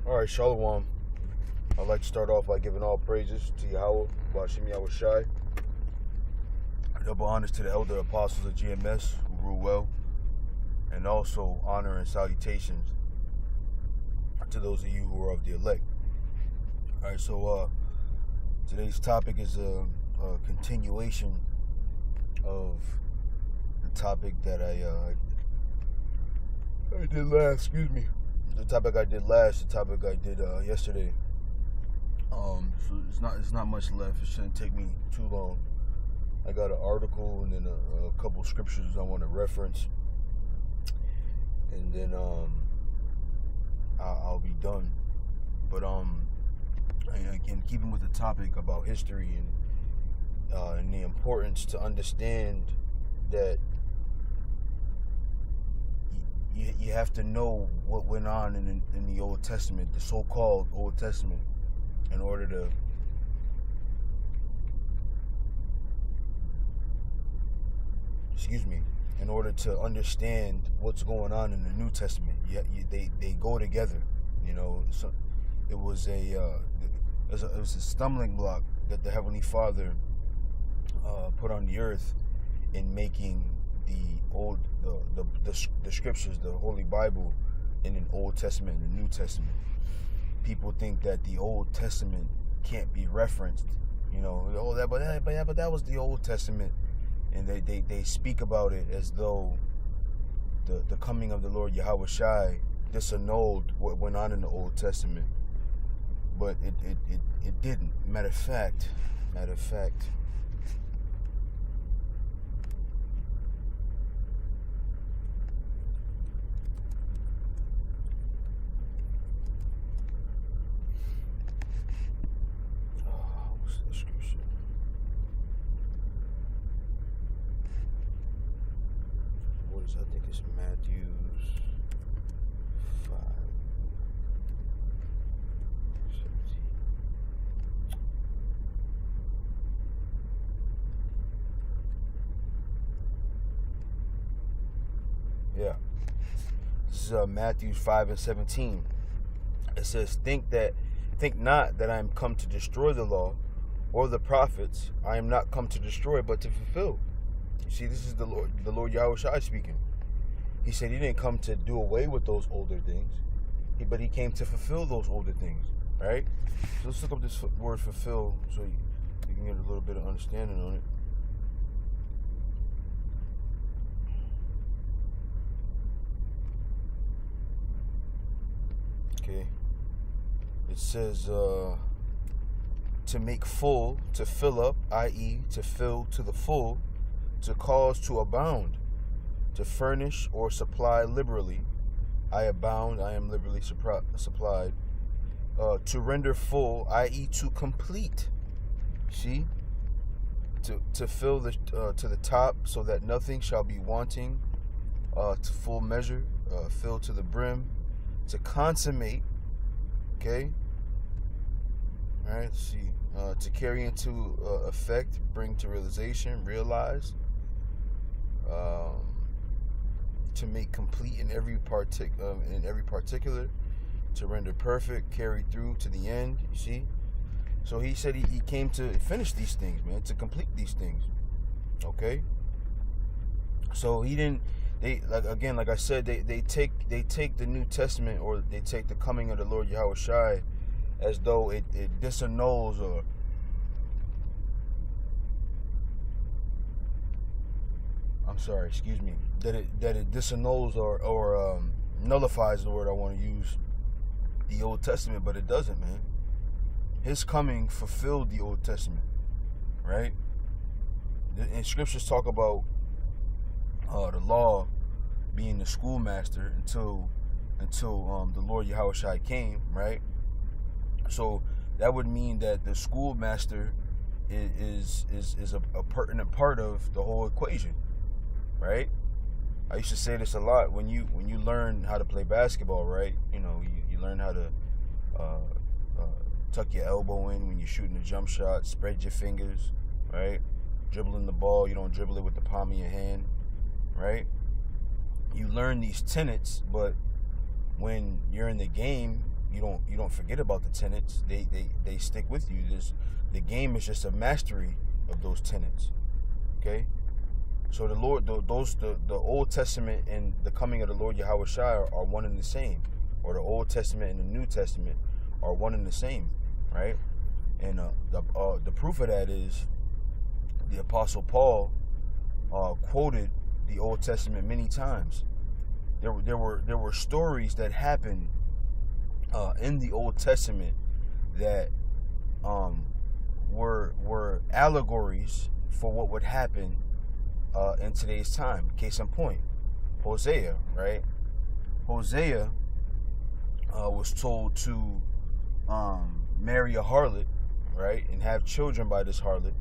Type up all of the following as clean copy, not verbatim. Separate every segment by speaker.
Speaker 1: All right, Shalom. I'd like to start off by giving all praises to Yahweh, Bashim Yahweh Shai. Double honors to the elder apostles of GMS who rule well, and also honor and salutations to those of you who are of the elect. All right, so today's topic is a continuation of the topic that I did last. Excuse me. The topic I did last. The topic I did yesterday. So it's not much left. It shouldn't take me too long. I got an article and then a couple scriptures I want to reference, and then I'll be done. But again, keeping with the topic about history and the importance to understand that you have to know what went on in the Old Testament, the so-called Old Testament, in order to understand what's going on in the New Testament. They go together, you know. So it was a stumbling block that the Heavenly Father put on the earth in making the scriptures, the Holy Bible, in an Old Testament and the New Testament. People think that the Old Testament can't be referenced, you know. But that was the Old Testament, and they speak about it as though the coming of the Lord Yahweh Shai disannulled what went on in the Old Testament, but it didn't. Matter of fact. What's the scripture? What is? I think it's Matthew's 5:17. Yeah. This is Matthew 5:17. It says, Think not that I am come to destroy the law or the prophets. I am not come to destroy, but to fulfill. You see, this is the Lord Yahweh Shai speaking. He said he didn't come to do away with those older things, but he came to fulfill those older things, right? So let's look up this word fulfill so you can get a little bit of understanding on it. Okay. It says to make full, to fill up, i.e. to fill to the full, to cause to abound, to furnish or supply liberally. I abound, I am liberally supplied. To render full, i.e. to complete. See? To fill to the top, so that nothing shall be wanting. To full measure, fill to the brim. To consummate. Okay? All right, let's see. To carry into effect, bring to realization, realize. To make complete in every particular, to render perfect, carry through to the end. You see, so he said he came to finish these things, man, to complete these things. Okay. So he didn't. Like I said, they take the New Testament, or they take the coming of the Lord Yahweh Shai as though it disannuls or that it disannuls or nullifies, the word I want to use, the Old Testament, but it doesn't, man. His coming fulfilled the Old Testament, right? And scriptures talk about the law being the schoolmaster until the Lord Yahweh Shai came, right? So that would mean that the schoolmaster is a pertinent part of the whole equation, right? I used to say this a lot when you learn how to play basketball, right? You know, you learn how to tuck your elbow in when you're shooting a jump shot, spread your fingers, right? Dribbling the ball, you don't dribble it with the palm of your hand, right? You learn these tenets, but when you're in the game, you don't forget about the tenets. They stick with you. The game is just a mastery of those tenets. Okay, so the Old Testament and the coming of the Lord Yahweh Shai are one and the same, or the Old Testament and the New Testament are one and the same, right? And the proof of that is the Apostle Paul quoted the Old Testament many times. There were stories that happened in the Old Testament that were allegories for what would happen in today's time. Case in point, Hosea, right? Hosea was told to marry a harlot, right, and have children by this harlot,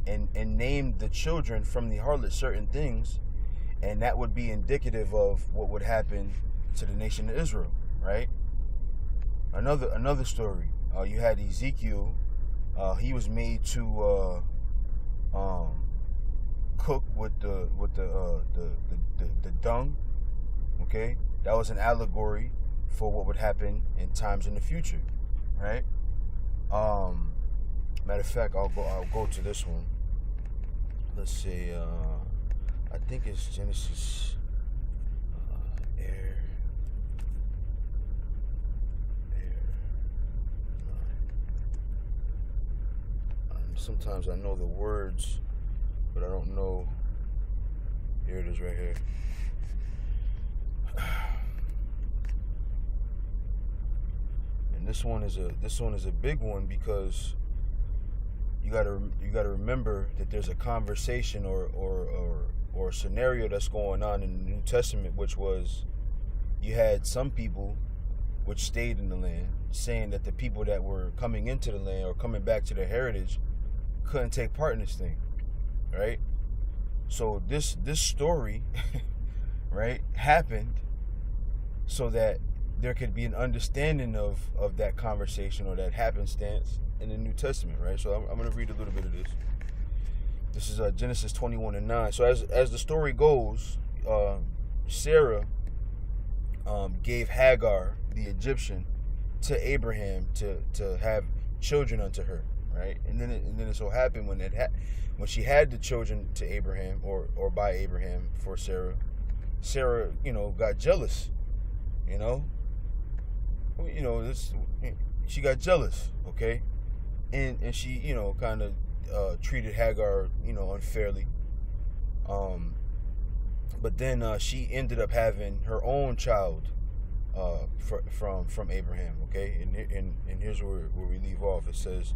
Speaker 1: and name the children from the harlot certain things, and that would be indicative of what would happen to the nation of Israel, right? Another story. You had Ezekiel. He was made to cook with the dung. Okay, that was an allegory for what would happen in times in the future, right? Matter of fact, I'll go to this one. Let's see. I think it's Genesis. Sometimes I know the words, but I don't know. Here it is, right here. And this one is a big one, because you gotta remember that there's a conversation or a scenario that's going on in the New Testament, which was, you had some people which stayed in the land saying that the people that were coming into the land or coming back to their heritage couldn't take part in this thing, right? So this story, right, happened so that there could be an understanding of that conversation or that happenstance in the New Testament, right? So I'm going to read a little bit of this. This is Genesis 21:9. So as the story goes, Sarah gave Hagar, the Egyptian, to Abraham to have children unto her, right? And then it so happened when she had the children to Abraham or by Abraham for Sarah, got jealous, she got jealous, okay, and she kind of treated Hagar unfairly, but then she ended up having her own child from Abraham, okay, and here's where we leave off. It says,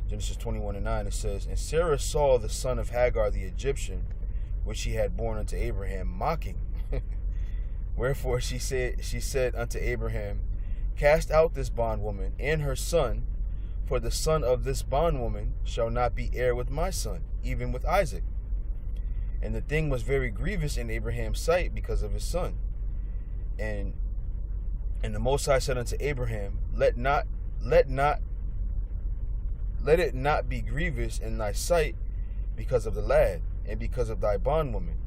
Speaker 1: Genesis 21:9, it says, and Sarah saw the son of Hagar the Egyptian, which she had born unto Abraham, mocking. Wherefore she said unto Abraham, cast out this bondwoman and her son, for the son of this bondwoman shall not be heir with my son, even with Isaac. And the thing was very grievous in Abraham's sight because of his son. And the Most High said unto Abraham, let it not be grievous in thy sight because of the lad, and because of thy bondwoman.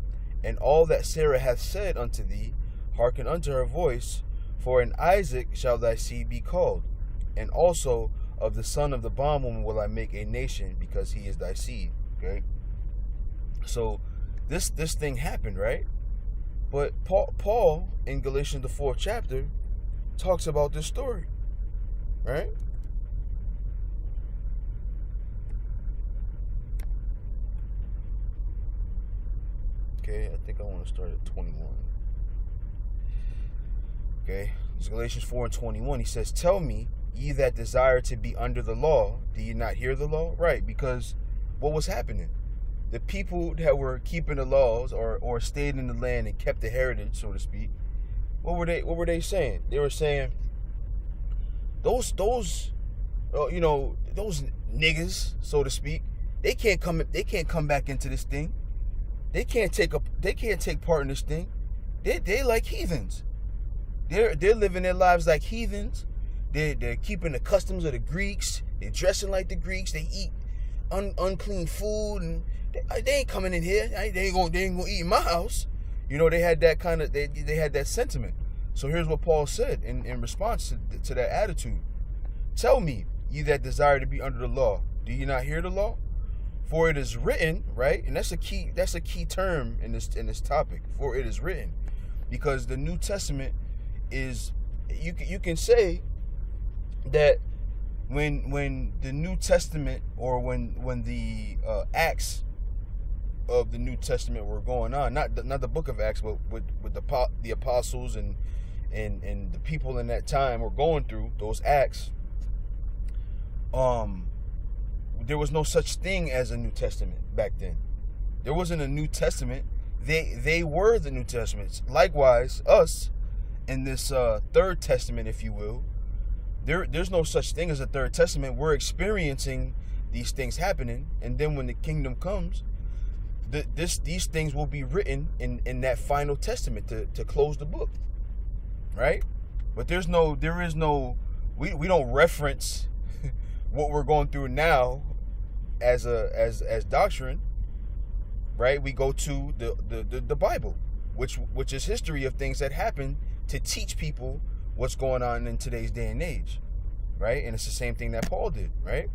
Speaker 1: And all that Sarah hath said unto thee, hearken unto her voice, for in Isaac shall thy seed be called, and also of the son of the bondwoman will I make a nation, because he is thy seed. Okay? So this thing happened, right? But Paul in Galatians the 4th chapter talks about this story, right? Okay, I think I want to start at 21. Okay, it's Galatians 4:21. He says, tell me, ye that desire to be under the law, do ye not hear the law? Right, because what was happening? The people that were keeping the laws or stayed in the land and kept the heritage, so to speak, what were they saying? They were saying, those niggas, so to speak, they can't come back into this thing. They can't take part in this thing. They like heathens. They're living their lives like heathens. They're keeping the customs of the Greeks. They're dressing like the Greeks. They eat unclean food, and they ain't coming in here. They ain't gonna eat in my house. They had that kind of they had that sentiment. So here's what Paul said in response to that attitude. Tell me, ye that desire to be under the law, do you not hear the law? For it is written, right? And that's a key term in this topic. For it is written, because the New Testament is, you can say that when the New Testament, or when the Acts of the New Testament were going on, not the book of Acts, but with the apostles and the people in that time were going through those acts, there was no such thing as a New Testament back then. There wasn't a New Testament. They were the New Testaments. Likewise, us in this Third Testament, if you will, there's no such thing as a Third Testament. We're experiencing these things happening, and then when the kingdom comes, these things will be written in that final testament to close the book, right? But we don't reference what we're going through now as doctrine, right? We go to the Bible, which is history of things that happened to teach people what's going on in today's day and age, right? And it's the same thing that Paul did, right?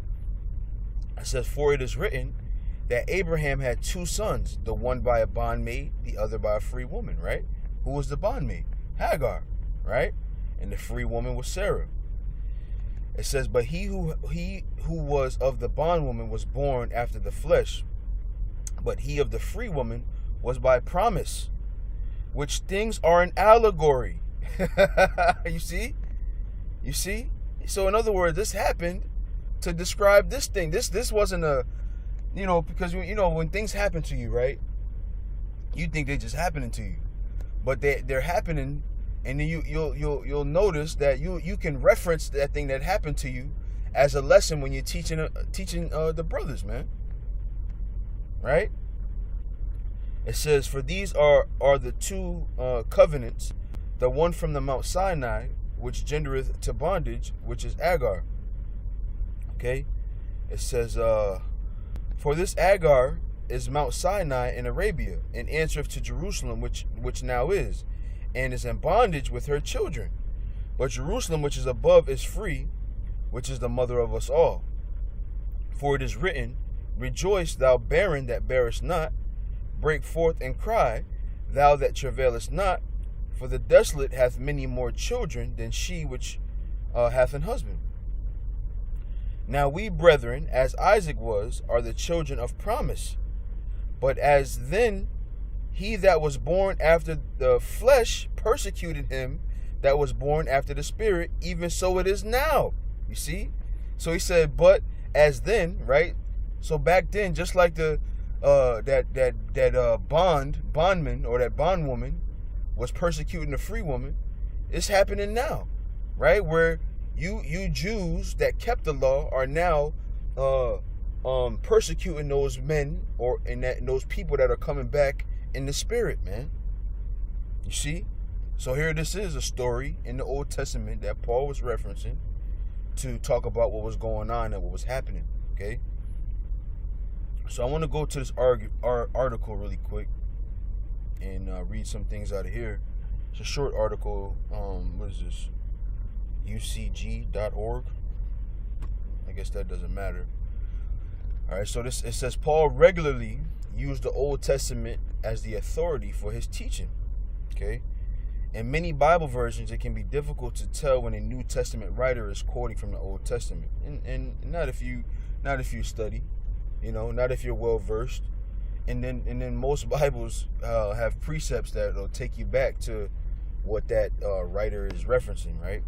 Speaker 1: It says, for it is written that Abraham had two sons, the one by a bondmaid, the other by a free woman, right? Who was the bondmaid? Hagar, right? And the free woman was Sarah. It says, but he who was of the bondwoman was born after the flesh, but he of the free woman was by promise, which things are an allegory. You see? So in other words, this happened to describe this thing. This wasn't a, because when things happen to you, right? You think they're just happening to you, but they're happening. And then you'll notice that you can reference that thing that happened to you as a lesson when you're teaching the brothers, man. Right? It says, for these are the two covenants, the one from the Mount Sinai, which gendereth to bondage, which is Agar. Okay? It says, for this Agar is Mount Sinai in Arabia, and answereth to Jerusalem, which now is, and is in bondage with her children. But Jerusalem, which is above, is free, which is the mother of us all. For it is written, rejoice, thou barren that bearest not, break forth and cry, thou that travailest not, for the desolate hath many more children than she which hath an husband. Now we, brethren, as Isaac was, are the children of promise. But as then he that was born after the flesh persecuted him that was born after the spirit, even so it is now. You see? So he said, but as then, right? So back then, just like the bondman or that bondwoman was persecuting the free woman, it's happening now, right? Where you Jews that kept the law are now persecuting those men and those people that are coming back in the spirit, man. You see? So here this is a story in the Old Testament that Paul was referencing to talk about what was going on and what was happening, okay? So I want to go to this article really quick and read some things out of here. It's a short article. What is this? UCG.org. I guess that doesn't matter. All right, so it says Paul regularly used the Old Testament as the authority for his teaching. Okay? In many Bible versions, it can be difficult to tell when a New Testament writer is quoting from the Old Testament, and not if you study, not if you're well versed, and then most Bibles have precepts that will take you back to what that writer is referencing, right?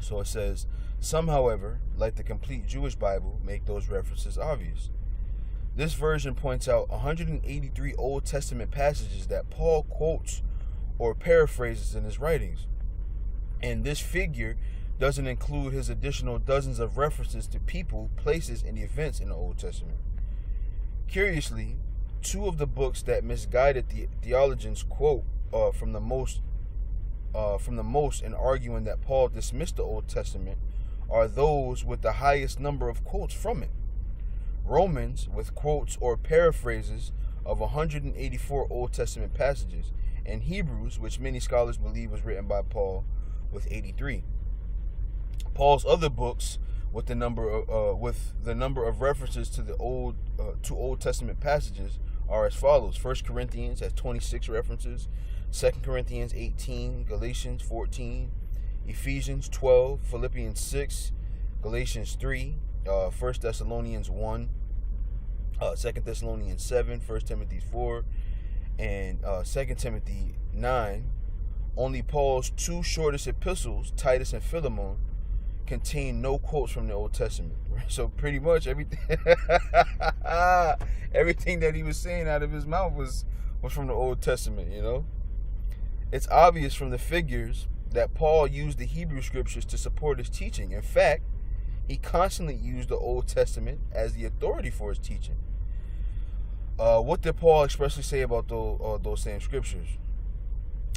Speaker 1: So it says, some, however, like the complete Jewish Bible, make those references obvious. This version points out 183 Old Testament passages that Paul quotes or paraphrases in his writings. And this figure doesn't include his additional dozens of references to people, places, and events in the Old Testament. Curiously, two of the books that misguided theologians quote from the most in arguing that Paul dismissed the Old Testament are those with the highest number of quotes from it. Romans, with quotes or paraphrases of 184 Old Testament passages, and Hebrews, which many scholars believe was written by Paul, with 83. Paul's other books, with the number of references to the Old Testament passages, are as follows: 1 Corinthians has 26 references, 2 Corinthians 18, Galatians 14, Ephesians 12, Philippians 6, Galatians 3, 1 Thessalonians 1, 2 Thessalonians 7, 1 Timothy 4, and 2 Timothy 9. Only Paul's two shortest epistles, Titus and Philemon, contain no quotes from the Old Testament. So pretty much everything that he was saying out of his mouth was from the Old Testament, you know. It's obvious from the figures that Paul used the Hebrew scriptures to support his teaching. In fact, he constantly used the Old Testament as the authority for his teaching. What did Paul expressly say about those same scriptures?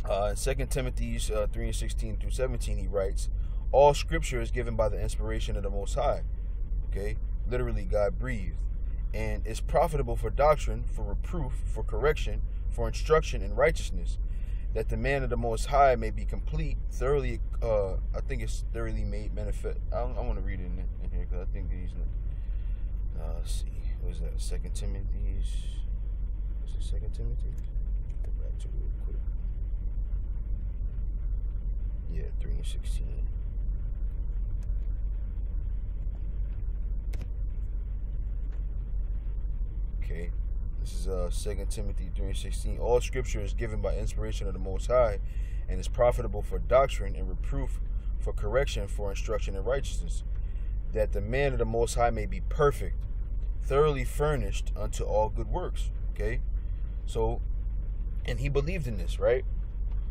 Speaker 1: In 2 Timothy 3:16 through 17, he writes, all scripture is given by the inspiration of the Most High. Okay? Literally, God breathed. And is profitable for doctrine, for reproof, for correction, for instruction in righteousness, that the man of the Most High may be complete, thoroughly, I think it's thoroughly made manifest. I want to read it in here because I think these, let's see, what is that, 2 Timothy? Is it 2 Timothy? Go back to it real quick. Yeah, 3:16. Okay, this is 2 Timothy 3:16. All scripture is given by inspiration of the Most High and is profitable for doctrine and reproof, for correction, for instruction in righteousness, that the man of the Most High may be perfect, thoroughly furnished unto all good works. Okay, so, and he believed in this, right?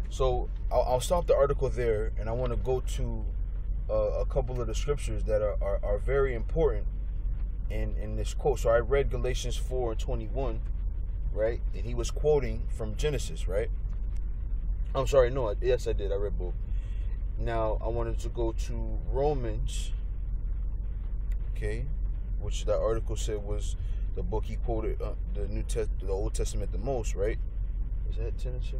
Speaker 1: So I'll stop the article there, and I want to go to a couple of the scriptures that are very important in this quote. So I read Galatians 4:21, right? And he was quoting from Genesis, right? I'm sorry, no, yes I did. I read both. Now I wanted to go to Romans, okay, which that article said was the book he quoted the Old Testament the most, right? Is that Tennessee?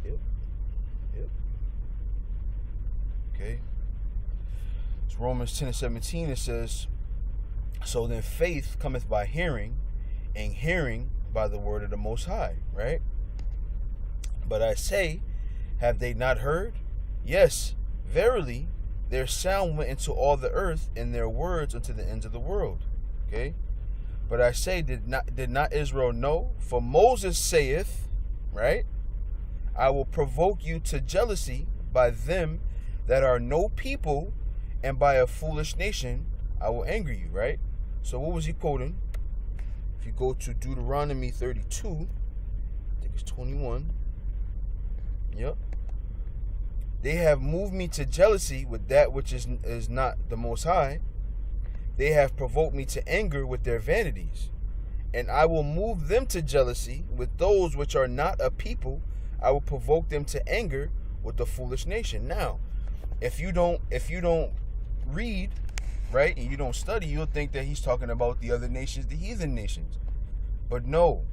Speaker 1: Yep. Okay. It's Romans 10:17. It says, so then faith cometh by hearing, and hearing by the word of the Most High, right? But I say, have they not heard? Yes, verily, their sound went into all the earth, and their words unto the ends of the world. Okay? But I say, did not Israel know? For Moses saith, right? I will provoke you to jealousy by them that are no people, and by a foolish nation I will anger you, right? So what was he quoting? If you go to Deuteronomy 32, I think it's 21. Yep. They have moved me to jealousy with that which is not the Most High. They have provoked me to anger with their vanities. And I will move them to jealousy with those which are not a people. I will provoke them to anger with the foolish nation. Now, if you don't read, right, and you don't study, you'll think that he's talking about the other nations, the heathen nations. But no,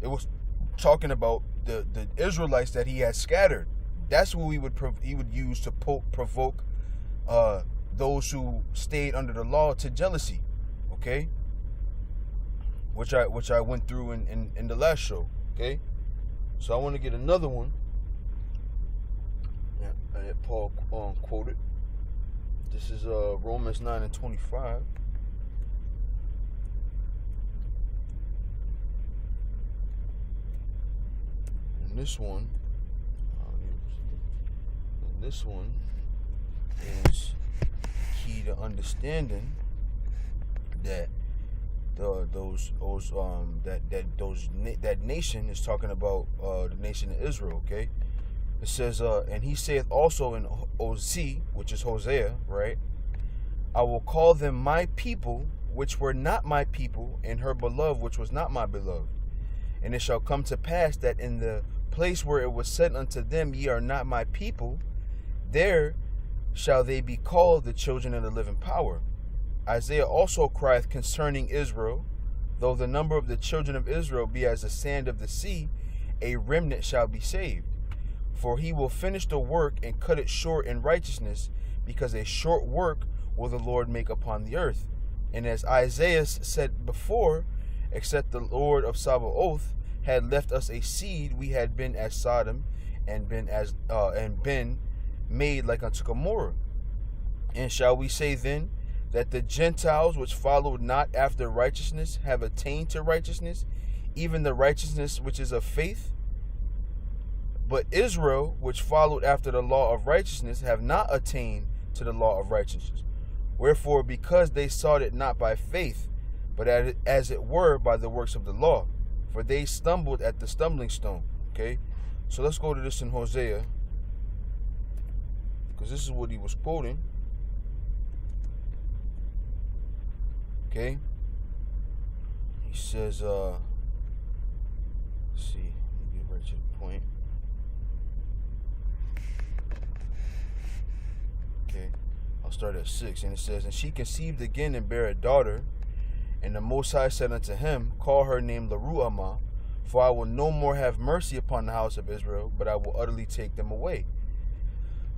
Speaker 1: it was talking about the Israelites that he had scattered. That's who he would use to provoke those who stayed under the law to jealousy. Okay, which I went through in the last show. Okay, so I want to get another one. Yeah, Paul quoted. This is Romans 9:25. And this one is key to understanding that that nation is talking about the nation of Israel. Okay, it says, and he saith also in Hosea, which is Hosea, right? I will call them my people, which were not my people, and her beloved, which was not my beloved. And it shall come to pass that in the place where it was said unto them, ye are not my people, there shall they be called the children of the living power. Isaiah also crieth concerning Israel, though the number of the children of Israel be as the sand of the sea, a remnant shall be saved. For he will finish the work and cut it short in righteousness, because a short work will the Lord make upon the earth. And as Isaiah said before, except the Lord of Sabaoth had left us a seed, we had been as Sodom, and been made like unto Gomorrah. And shall we say then that the Gentiles which followed not after righteousness have attained to righteousness, even the righteousness which is of faith? But Israel, which followed after the law of righteousness, have not attained to the law of righteousness. Wherefore, because they sought it not by faith, but as it were by the works of the law, for they stumbled at the stumbling stone. Okay, so let's go to this in Hosea, because this is what he was quoting. Okay, he says, let's see, let me get right to the point. Okay, I'll start at 6, and it says, and she conceived again and bare a daughter, and the Most High said unto him, call her name Leruhamah, for I will no more have mercy upon the house of Israel, but I will utterly take them away.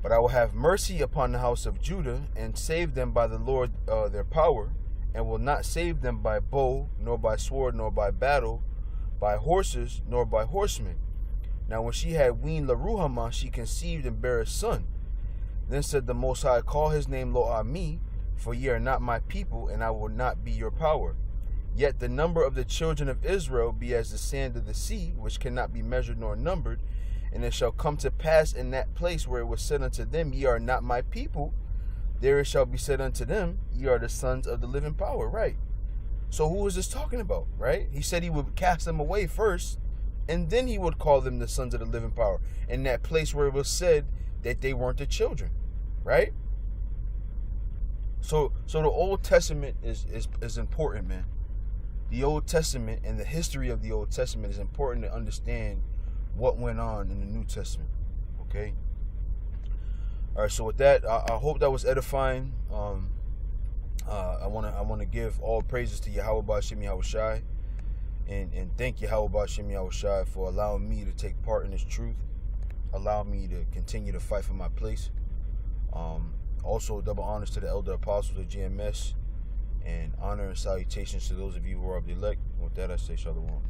Speaker 1: But I will have mercy upon the house of Judah, and save them by the Lord their power, and will not save them by bow, nor by sword, nor by battle, by horses, nor by horsemen. Now when she had weaned Leruhamah, she conceived and bare a son. Then said the Most High, call his name Lo-Ami, for ye are not my people, and I will not be your power. Yet the number of the children of Israel be as the sand of the sea, which cannot be measured nor numbered. And it shall come to pass in that place where it was said unto them, ye are not my people, there it shall be said unto them, ye are the sons of the living power. Right. So who is this talking about? Right? He said he would cast them away first, and then he would call them the sons of the living power, in that place where it was said that they weren't the children. Right? So the Old Testament is important, man. The Old Testament and the history of the Old Testament is important to understand what went on in the New Testament. Okay? All right, so with that, I hope that was edifying. I want to give all praises to Yahweh Ba'Shem Yahushai, and thank Yahweh Ba'Shem Yahushai for allowing me to take part in this truth, allow me to continue to fight for my place. Also, double honors to the elder apostles of GMS, and honor and salutations to those of you who are of the elect. With that, I say shalom.